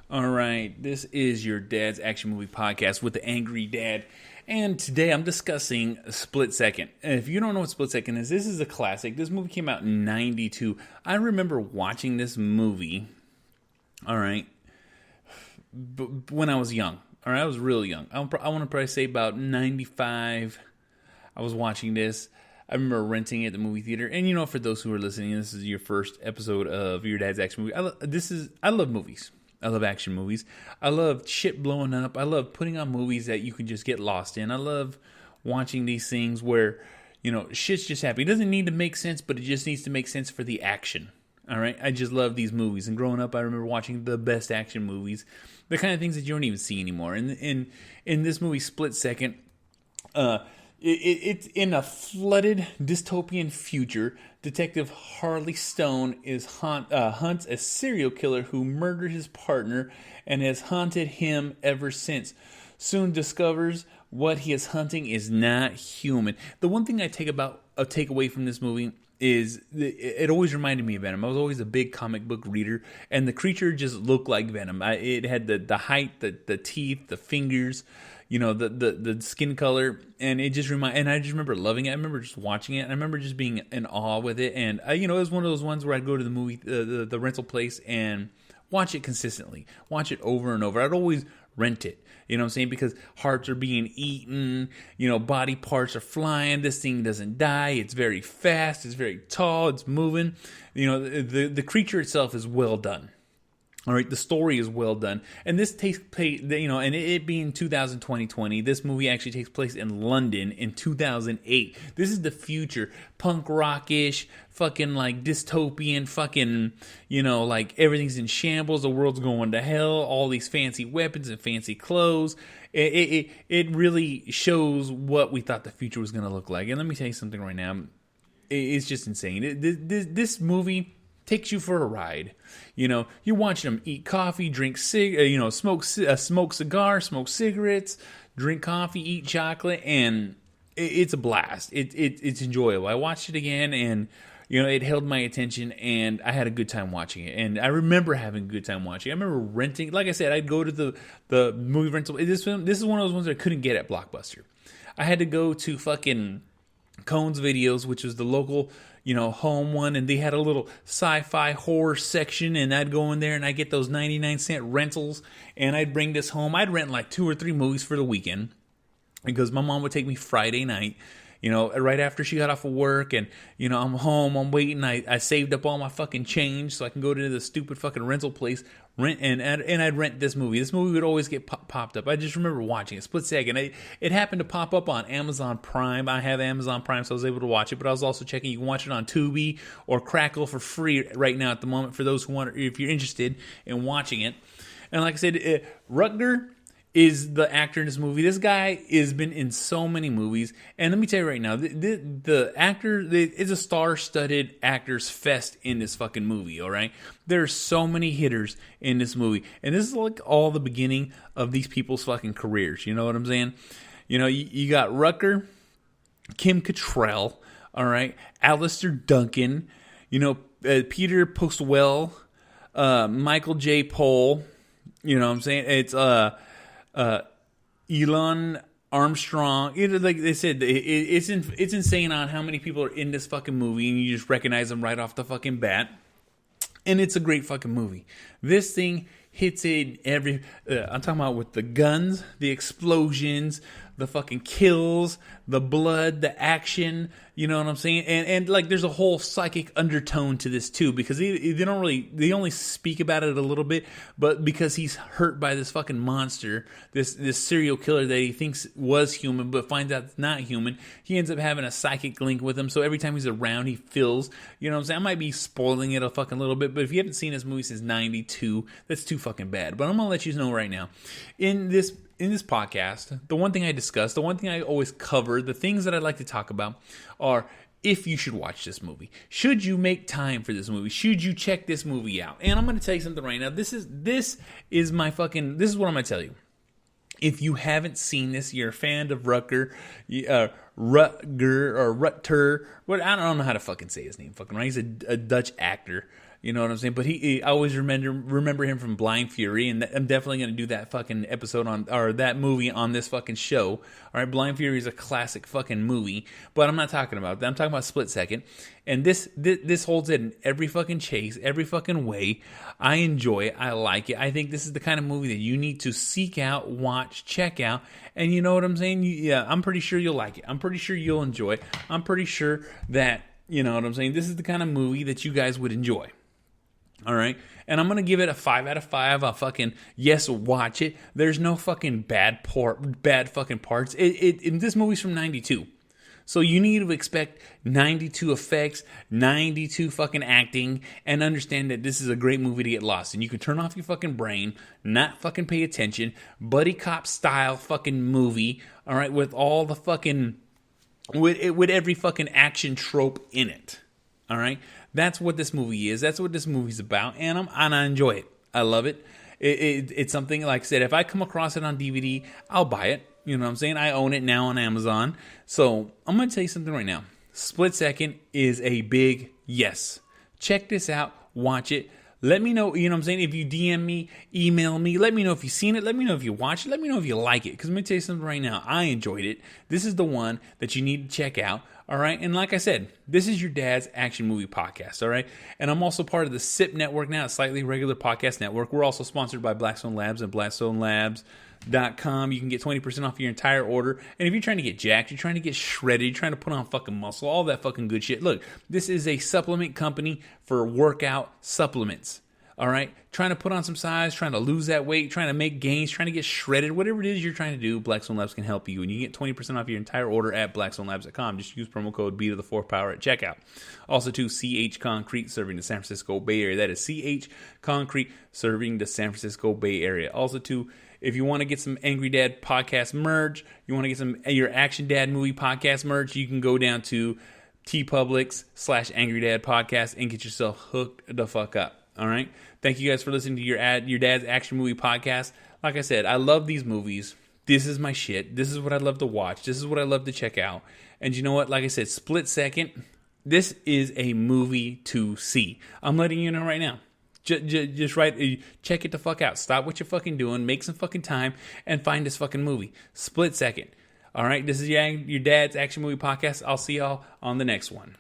All right, this is your dad's action movie podcast with the Angry Dad, and today I'm discussing Split Second. And if you don't know what Split Second is, this is a classic. This movie came out in '92. I remember watching this movie. All right, when I was young. All right, I was real young. I want to probably say about '95. I was watching this. I remember renting it at the movie theater. And you know, for those who are listening, this is your first episode of your dad's action movie. I love movies. I love action movies. I love shit blowing up. I love putting on movies that you can just get lost in. I love watching these things where, you know, shit's just happening. It doesn't need to make sense, but it just needs to make sense for the action. All right? I just love these movies. And growing up, I remember watching the best action movies. The kind of things that you don't even see anymore. And in this movie, Split Second, it's in a flooded dystopian future. Detective Harley Stone hunts a serial killer who murdered his partner and has haunted him ever since. Soon discovers what he is hunting is not human. The one thing I take away from this movie is it always reminded me of Venom. I was always a big comic book reader, and the creature just looked like Venom. It had the height, the teeth, the fingers, you know, the skin color, and I just remember loving it. I remember just watching it, and I remember just being in awe with it. And it was one of those ones where I'd go to the movie, the rental place, and watch it consistently, watch it over and over. I'd always rent it. You know what I'm saying? Because hearts are being eaten, body parts are flying. This thing doesn't die. It's very fast. It's very tall. It's moving. The creature itself is well done. All right, the story is well done. And this takes place, and it being 2020, this movie actually takes place in London in 2008. This is the future. Punk rockish, fucking like dystopian, fucking, like everything's in shambles. The world's going to hell. All these fancy weapons and fancy clothes. It really shows what we thought the future was going to look like. And let me tell you something right now. It's just insane. This movie takes you for a ride. You're watching them eat coffee, drink smoke cigar, smoke cigarettes, drink coffee, eat chocolate, and it's a blast. It's enjoyable. I watched it again, and it held my attention, and I had a good time watching it. And I remember having a good time watching it. I remember renting. Like I said, I'd go to the movie rental. This is one of those ones that I couldn't get at Blockbuster. I had to go to fucking Cone's Videos, which was the local home one, and they had a little sci-fi horror section, and I'd go in there and I'd get those 99-cent rentals, and I'd bring this home. I'd rent like 2 or 3 movies for the weekend, because my mom would take me Friday night, right after she got off of work, and, I'm home, I'm waiting, I saved up all my fucking change so I can go to the stupid fucking rental place, and I'd rent this movie. This movie would always get popped up. I just remember watching it. Split Second. It happened to pop up on Amazon Prime. I have Amazon Prime, so I was able to watch it, but I was also checking. You can watch it on Tubi or Crackle for free right now at the moment for those who want, if you're interested in watching it. And like I said, Rutger is the actor in this movie. This guy has been in so many movies. And let me tell you right now, the actor is a star-studded actors fest in this fucking movie, all right? There's so many hitters in this movie. And this is like all the beginning of these people's fucking careers. You know what I'm saying? You got Rutger, Kim Cattrall, all right? Alistair Duncan, Peter Postwell, Michael J. Pohl. You know what I'm saying? It's Elon Armstrong. Like they said, it's insane on how many people are in this fucking movie, and you just recognize them right off the fucking bat. And it's a great fucking movie. This thing hits it every. I'm talking about with the guns, the explosions, the fucking kills, the blood, the action. You know what I'm saying? And like, there's a whole psychic undertone to this too, because they only speak about it a little bit, but because he's hurt by this fucking monster, this serial killer that he thinks was human, but finds out it's not human, he ends up having a psychic link with him. So every time he's around, he feels, you know what I'm saying? I might be spoiling it a fucking little bit, but if you haven't seen this movie since '92, that's too fucking bad. But I'm gonna let you know right now, in this podcast, the one thing I discuss, the one thing I always cover, the things that I like to talk about are if you should watch this movie. Should you make time for this movie? Should you check this movie out? And I'm going to tell you something right now. This is what I'm going to tell you. If you haven't seen this, you're a fan of Rutger, what, I don't know how to fucking say his name, fucking right. He's a Dutch actor. You know what I'm saying? But I always remember him from Blind Fury, and I'm definitely going to do that fucking episode or that movie on this fucking show. All right, Blind Fury is a classic fucking movie, but I'm not talking about that. I'm talking about Split Second, and this holds it in every fucking chase, every fucking way. I enjoy it. I like it. I think this is the kind of movie that you need to seek out, watch, check out, and you know what I'm saying? Yeah, I'm pretty sure you'll like it. I'm pretty sure you'll enjoy it. I'm pretty sure that, you know what I'm saying, this is the kind of movie that you guys would enjoy. All right, and I'm gonna give it a 5 out of 5. I'll fucking yes, watch it. There's no fucking bad fucking parts. This movie's from '92, so you need to expect '92 effects, '92 fucking acting, and understand that this is a great movie to get lost. And you can turn off your fucking brain, not fucking pay attention. Buddy cop style fucking movie. All right, with all the fucking with every fucking action trope in it. All right. That's what this movie is. That's what this movie's about, and I enjoy it. I love it. It's something, like I said, if I come across it on DVD, I'll buy it. You know what I'm saying? I own it now on Amazon. So I'm going to tell you something right now. Split Second is a big yes. Check this out. Watch it. Let me know, you know what I'm saying? If you DM me, email me, let me know if you've seen it. Let me know if you watched it. Let me know if you like it. Because let me tell you something right now. I enjoyed it. This is the one that you need to check out. All right. And like I said, this is your dad's action movie podcast. All right. And I'm also part of the SIP network now, a Slightly Regular Podcast Network. We're also sponsored by Blackstone Labs and BlackstoneLabs.com. You can get 20% off your entire order. And if you're trying to get jacked, you're trying to get shredded, you're trying to put on fucking muscle, all that fucking good shit. Look, this is a supplement company for workout supplements. All right, trying to put on some size, trying to lose that weight, trying to make gains, trying to get shredded, whatever it is you're trying to do, Blackstone Labs can help you. And you get 20% off your entire order at BlackstoneLabs.com. Just use promo code B to the 4th power at checkout. Also, to CH Concrete, serving the San Francisco Bay Area. That is CH Concrete, serving the San Francisco Bay Area. Also, to, if you want to get some Angry Dad podcast merch, you want to get some your Action Dad movie podcast merch, you can go down to tpublics/Angry Dad podcast and get yourself hooked the fuck up. All right. Thank you guys for listening to your dad's action movie podcast. Like I said, I love these movies. This is my shit. This is what I love to watch. This is what I love to check out. And you know what? Like I said, Split Second, this is a movie to see. I'm letting you know right now. Just check it the fuck out. Stop what you're fucking doing. Make some fucking time and find this fucking movie. Split Second. All right. This is your dad's action movie podcast. I'll see y'all on the next one.